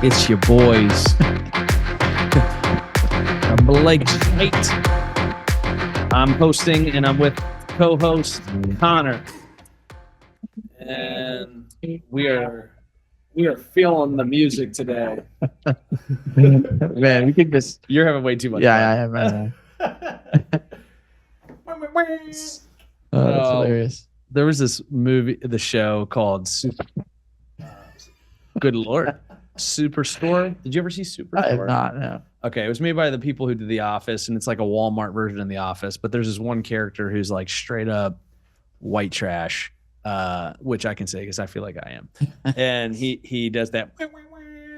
It's your boys. Blake White. I'm hosting and I'm with co-host Connor. And we are feeling the music today. Man, we could just. You're having way too much Yeah, fun. Oh, that's hilarious. There was this movie, the show called Good Lord, Superstore. Did you ever see Superstore? I have not, no. Okay, it was made by the people who did The Office, and it's like a Walmart version of The Office. But there's this one character who's like straight up white trash, which I can say because I feel like I am. And he does that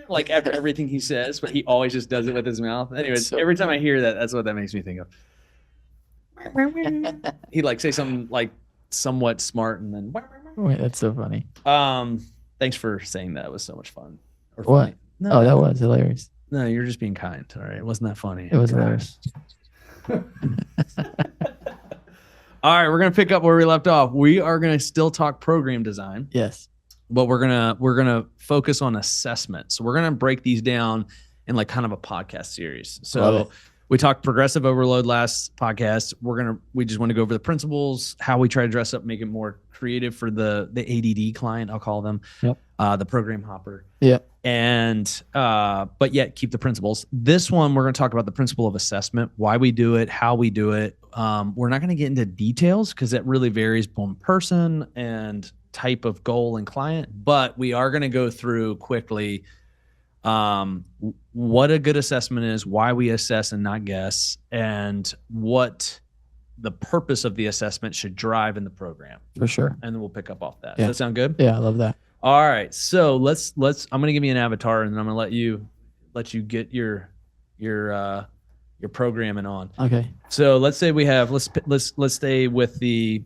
like after everything he says, but he always just does it with his mouth. Anyways, every time I hear that, that's what that makes me think of. He'd like say something like somewhat smart, and then. Wait, that's so funny. Thanks for saying that. It was so much fun. Or What? funny. No, Oh, that was hilarious. No, you're just being kind. All right, it wasn't that funny. It was hilarious. All right, we're gonna pick up where we left off. We are gonna still talk program design. Yes. But we're gonna focus on assessment. So we're gonna break these down in like kind of a podcast series. So we talked progressive overload last podcast. We just want to go over the principles, how we try to dress up, make it more creative for the ADD client, I'll call them. Yep. The program hopper. Yeah. And but yet keep the principles. This one we're going to talk about the principle of assessment, why we do it, how we do it. We're not going to get into details because that really varies on person and type of goal and client, but we are going to go through quickly what a good assessment is, why we assess and not guess, and what the purpose of the assessment should drive in the program. For sure. And then we'll pick up off that. Yeah. Does that sound good? Yeah, I love that. All right. So let's I'm going to give you an avatar, and then I'm going to let you get your programming on. Okay. So let's say we have let's stay with the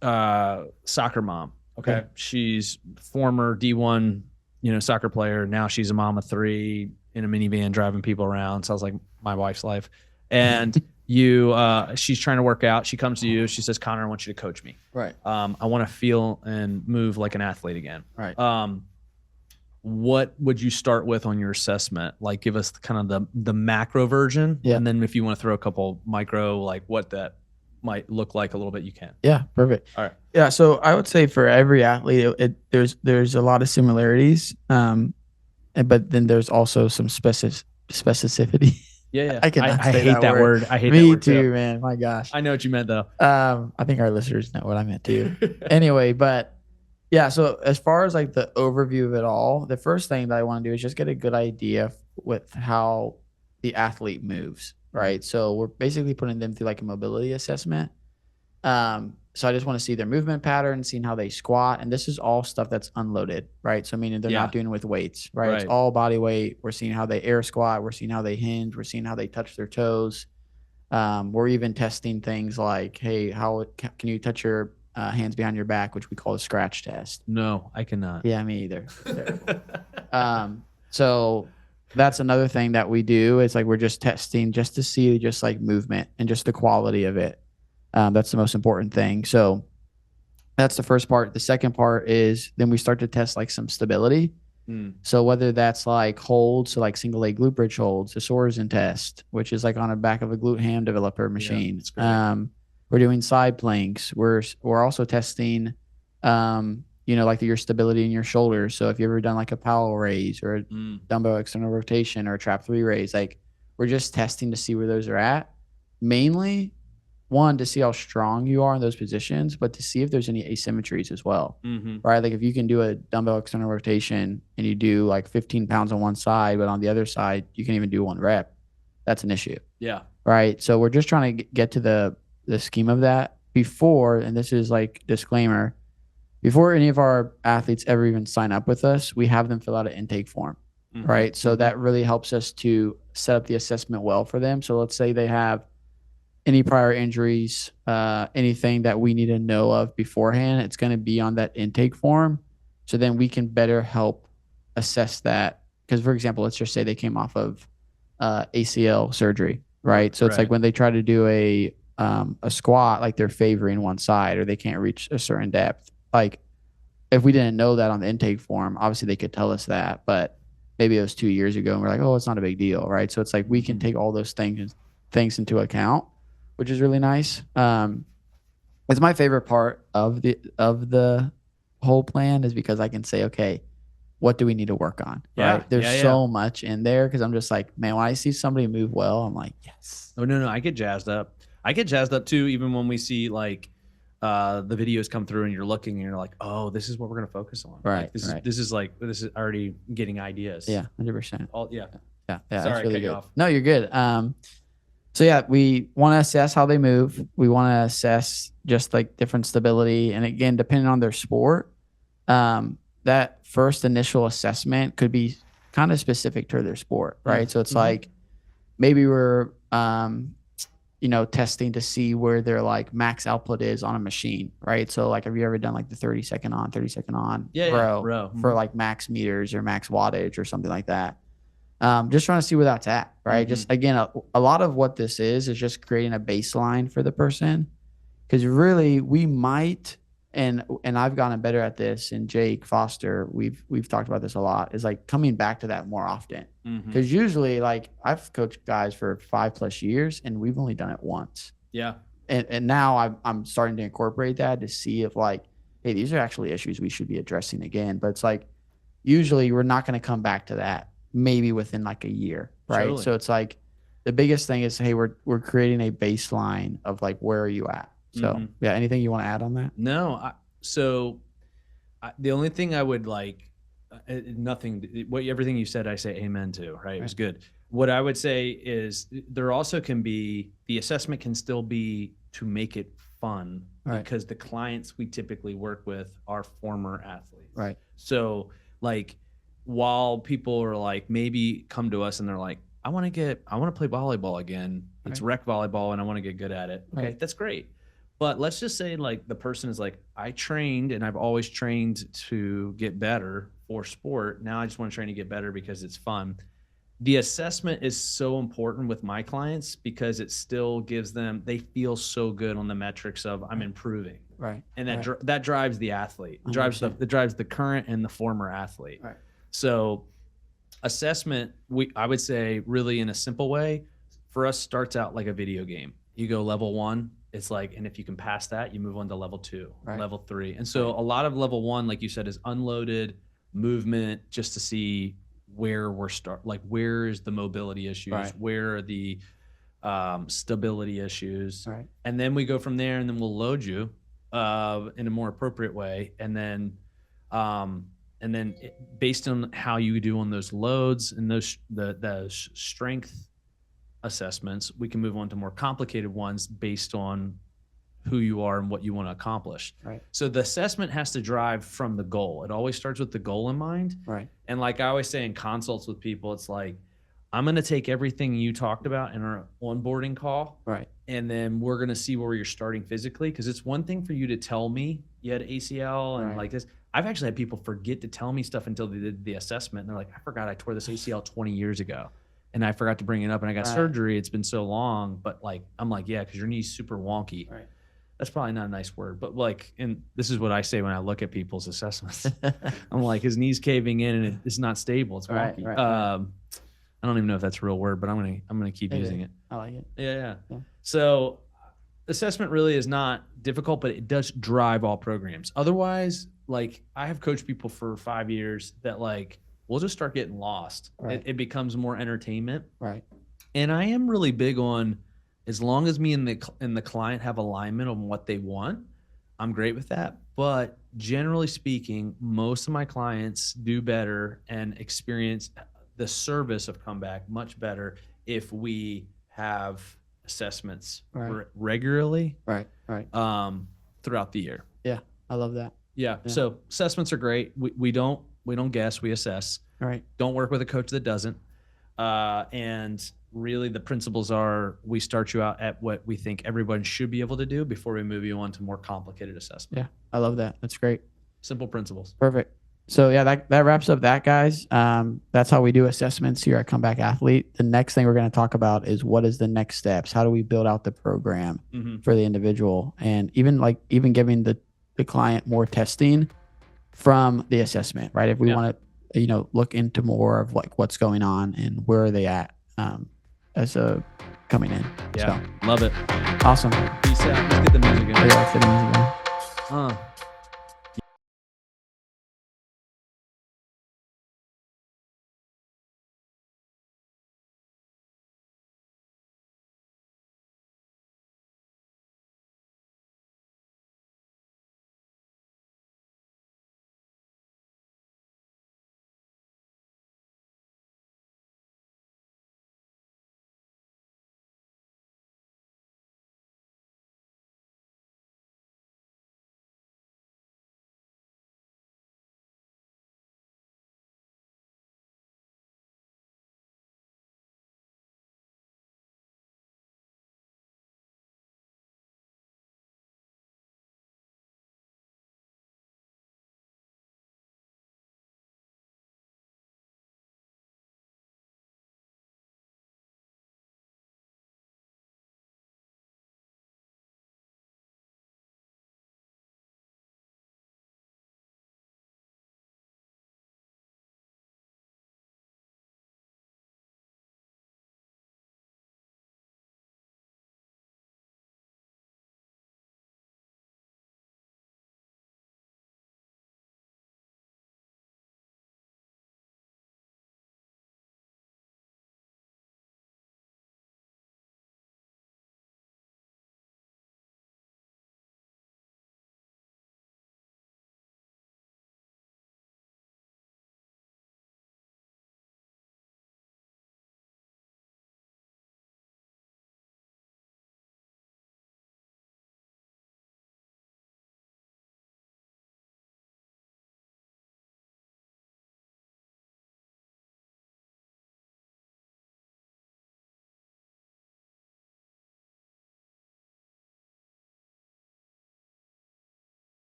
soccer mom. Okay. She's former D1, soccer player. Now she's a mom of 3 in a minivan driving people around. Sounds like my wife's life. And she's trying to work out. She comes to you. She says, "Connor, I want you to coach me. Right. I want to feel and move like an athlete again." Right. What would you start with on your assessment? Like, give us kind of the macro version. Yeah. And then if you want to throw a couple micro, like what that might look like a little bit, you can. Yeah, perfect. All right. Yeah, so I would say for every athlete, there's a lot of similarities, but then there's also some specificity. Yeah. I cannot say hate that word. I hate that Me word too, man. My gosh. I know what you meant though. I think our listeners know what I meant too. Anyway, but yeah, so as far as like the overview of it all, the first thing that I want to do is just get a good idea with how the athlete moves, right? So we're basically putting them through like a mobility assessment. So I just want to see their movement pattern, seeing how they squat. And this is all stuff that's unloaded, right? So meaning they're not doing it with weights, right? It's all body weight. We're seeing how they air squat. We're seeing how they hinge. We're seeing how they touch their toes. We're even testing things like, hey, how can you touch your hands behind your back, which we call a scratch test. No, I cannot. Yeah, me either. So that's another thing that we do. It's like we're just testing just to see just like movement and just the quality of it. That's the most important thing. So that's the first part. The second part is then we start to test like some stability. So whether that's like holds, so like single leg glute bridge holds, the Sorensen test, which is like on the back of a glute ham developer machine. We're doing side planks. We're also testing, like your stability in your shoulders. So if you've ever done like a Powell raise or a dumbbell external rotation or a trap 3 raise, like we're just testing to see where those are at. Mainly, one, to see how strong you are in those positions, but to see if there's any asymmetries as well, right? Like if you can do a dumbbell external rotation and you do like 15 pounds on one side, but on the other side, you can even do 1 rep, that's an issue. Yeah. Right. So we're just trying to get to the scheme of that before, and this is like disclaimer, before any of our athletes ever even sign up with us, we have them fill out an intake form, right? So that really helps us to set up the assessment well for them. So let's say they have any prior injuries, anything that we need to know of beforehand, it's going to be on that intake form. So then we can better help assess that. Because for example, let's just say they came off of ACL surgery, right? So it's like when they try to do a squat, like they're favoring one side or they can't reach a certain depth. Like if we didn't know that on the intake form, obviously they could tell us that, but maybe it was 2 years ago, and we're like, oh, it's not a big deal, right? So it's like we can take all those things into account, which is really nice. It's my favorite part of the whole plan is because I can say, okay, what do we need to work on? Yeah, Right? There's yeah. so much in there because I'm just like, man, when I see somebody move well, I'm like, yes. Oh no, I get jazzed up. I get jazzed up too, even when we see like the videos come through and you're looking and you're like, oh, this is what we're gonna focus on. Right, Like, right. this is already getting ideas. Yeah, 100%. All, yeah. Yeah, Sorry, that's I really cut you good. off. No, you're good. So yeah, we want to assess how they move. We want to assess just like different stability, and again, depending on their sport, that first initial assessment could be kind of specific to their sport, right? So it's like maybe we're testing to see where their like max output is on a machine, right? So like, have you ever done like the 30-second on, 30-second on row for like max meters or max wattage or something like that? Just trying to see where that's at, right? Just again, a lot of what this is just creating a baseline for the person, because really we might, and I've gotten better at this, and Jake Foster, we've talked about this a lot, is like coming back to that more often, because usually like I've coached guys for 5+ years and we've only done it once. Yeah. And now I'm starting to incorporate that to see if like, hey, these are actually issues we should be addressing again. But it's like usually we're not going to come back to that maybe within like a year, right? Totally. So it's like the biggest thing is, hey, we're creating a baseline of like, where are you at? So yeah, anything you want to add on that? No, the only thing I would like, nothing. Everything you said, I say amen to. Right, it was good. What I would say is there also can be, the assessment can still be to make it fun, because the clients we typically work with are former athletes. Right. So like, while people are like, maybe come to us and they're like, I want to play volleyball again. It's rec volleyball and I want to get good at it. Okay, that's great. But let's just say like the person is like, I trained and I've always trained to get better for sport. Now I just want to train to get better because it's fun. The assessment is so important with my clients because it still gives them, they feel so good on the metrics of I'm improving. Right. And that drives the athlete. It drives the current and the former athlete. Right. So assessment, I would say really in a simple way, for us starts out like a video game. You go level 1, it's like, and if you can pass that, you move on to level 2, level 3. And so a lot of level 1, like you said, is unloaded movement just to see where where is the mobility issues, where are the stability issues. And then we go from there, and then we'll load you in a more appropriate way. And then based on how you do on those loads and those the strength assessments, we can move on to more complicated ones based on who you are and what you want to accomplish. So the assessment has to drive from the goal. It always starts with the goal in mind. And like I always say in consults with people, it's like, I'm going to take everything you talked about in our onboarding call. And then we're going to see where you're starting physically. Because it's one thing for you to tell me you had ACL and like this. I've actually had people forget to tell me stuff until they did the assessment. And they're like, I forgot I tore this ACL 20 years ago. And I forgot to bring it up. And I got surgery. It's been so long. But like, I'm like, yeah, because your knee's super wonky. That's probably not a nice word. But like, and this is what I say when I look at people's assessments. I'm like, his knee's caving in and it's not stable. It's wonky. I don't even know if that's a real word, but I'm gonna keep using it. I like it. Yeah. So assessment really is not difficult, but it does drive all programs. Otherwise, like I have coached people for 5 years that like we'll just start getting lost. It becomes more entertainment. And I am really big on, as long as me and the client have alignment on what they want, I'm great with that. But generally speaking, most of my clients do better and experience the service of comeback much better if we have assessments regularly throughout the year. Yeah, I love that. Yeah. So assessments are great. We don't guess, we assess. Don't work with a coach that doesn't. And really the principles are, we start you out at what we think everyone should be able to do before we move you on to more complicated assessment. Yeah, I love that. That's great. Simple principles. Perfect. So yeah, that wraps up that, guys. That's how we do assessments here at Comeback Athlete. The next thing we're going to talk about is what is the next steps? How do we build out the program for the individual? And even giving the client more testing from the assessment, right? If we want to look into more of like what's going on and where are they at as a coming in. Yeah, love it. Awesome. Peace out. Let's get the music in. Yeah, let's get the music going.